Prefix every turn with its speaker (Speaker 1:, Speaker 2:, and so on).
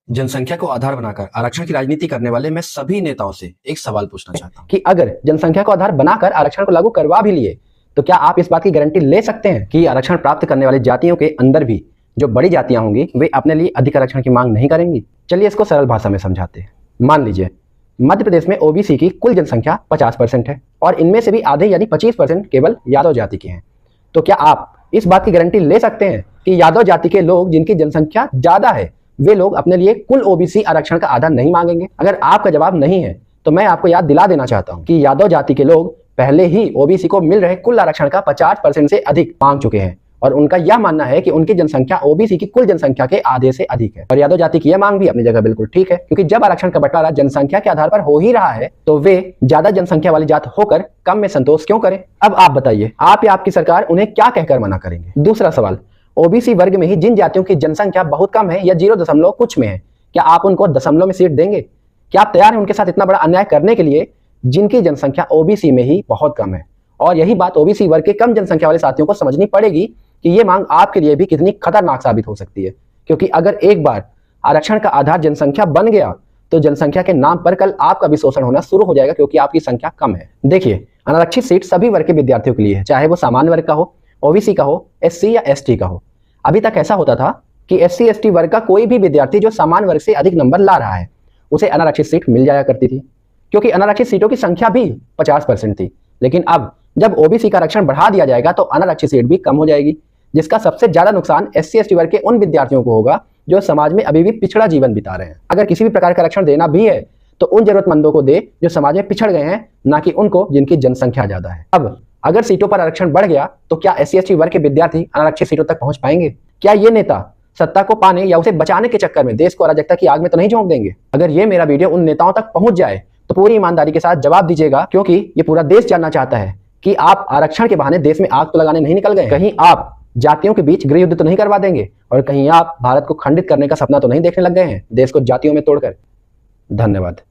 Speaker 1: जनसंख्या को आधार बनाकर आरक्षण की राजनीति करने वाले मैं सभी नेताओं से एक सवाल पूछना चाहता हूं
Speaker 2: कि अगर जनसंख्या को आधार बनाकर आरक्षण को लागू करवा भी लिए तो क्या आप इस बात की गारंटी ले सकते हैं कि आरक्षण प्राप्त करने वाली जातियों के अंदर भी जो बड़ी जातियां होंगी वे अपने लिए अधिक आरक्षण की मांग नहीं करेंगी? चलिए इसको सरल भाषा में समझाते हैं। मान लीजिए मध्य प्रदेश में ओबीसी की कुल जनसंख्या 50% है और इनमें से भी आधे यानी 25% केवल यादव जाति के हैं। तो क्या आप इस बात की गारंटी ले सकते हैं कि यादव जाति के लोग जिनकी जनसंख्या ज्यादा है वे लोग अपने लिए कुल ओबीसी आरक्षण का आधार नहीं मांगेंगे? अगर आपका जवाब नहीं है तो मैं आपको याद दिला देना चाहता हूं कि यादव जाति के लोग पहले ही ओबीसी को मिल रहे कुल आरक्षण का 50% से अधिक मांग चुके हैं और उनका यह मानना है कि उनकी जनसंख्या ओबीसी की कुल जनसंख्या के आधे से अधिक है। और यादव जाति की यह मांग भी अपनी जगह बिल्कुल ठीक है, क्योंकि जब आरक्षण का बंटवारा जनसंख्या के आधार पर हो ही रहा है तो वे ज्यादा जनसंख्या वाली जात होकर कम में संतोष क्यों करें? अब आप बताइए, आप या आपकी सरकार उन्हें क्या कहकर मना करेंगे? दूसरा सवाल, ओबीसी वर्ग में ही जिन जातियों की जनसंख्या बहुत कम है या 0 कुछ में है, क्या आप उनको दशमलव में सीट देंगे? क्या आप तैयार हैं उनके साथ इतना बड़ा अन्याय करने के लिए जिनकी जनसंख्या ओबीसी में ही बहुत कम है? और यही बात ओबीसी वर्ग के कम जनसंख्या वाले साथियों को समझनी पड़ेगी कि ये मांग आपके लिए भी कितनी खतरनाक साबित हो सकती है, क्योंकि अगर एक बार आरक्षण का आधार जनसंख्या बन गया तो जनसंख्या के नाम पर कल आपका भी शोषण होना शुरू हो जाएगा, क्योंकि आपकी संख्या कम है। देखिए, अनारक्षित सीट सभी वर्ग के विद्यार्थियों के लिए है, चाहे वो सामान्य वर्ग का हो, ओबीसी का हो, एससी या एसटी का हो। अभी तक ऐसा होता था कि एससी एसटी वर्ग का कोई भी विद्यार्थी जो सामान्य वर्ग से अधिक नंबर ला रहा है उसे अनारक्षित सीट मिल जाया करती थी, क्योंकि अनारक्षित सीटों की संख्या भी 50% थी। लेकिन अब जब ओबीसी का आरक्षण बढ़ा दिया जाएगा तो अनारक्षित सीट भी कम हो जाएगी, जिसका सबसे ज्यादा नुकसान एससी एसटी वर्ग के उन विद्यार्थियों को होगा जो समाज में अभी भी पिछड़ा जीवन बिता रहे हैं। अगर किसी भी प्रकार का आरक्षण देना भी है तो उन जरूरतमंदों को दे जो समाज में पिछड़ गए हैं, ना कि उनको जिनकी जनसंख्या ज्यादा है। अब अगर सीटों पर आरक्षण बढ़ गया तो क्या एससी एसटी वर्ग के विद्यार्थी अनारक्षित सीटों तक पहुंच पाएंगे? क्या ये नेता सत्ता को पाने या उसे बचाने के चक्कर में देश को अराजकता की आग में तो नहीं झोंक देंगे? अगर ये मेरा वीडियो उन नेताओं तक पहुंच जाए तो पूरी ईमानदारी के साथ जवाब दीजिएगा, क्योंकि ये पूरा देश जानना चाहता है कि आप आरक्षण के बहाने देश में आग तो लगाने नहीं निकल गए। कहीं आप जातियों के बीच गृह युद्ध तो नहीं करवा देंगे और कहीं आप भारत को खंडित करने का सपना तो नहीं देखने लग गए हैं देश को जातियों में तोड़कर। धन्यवाद।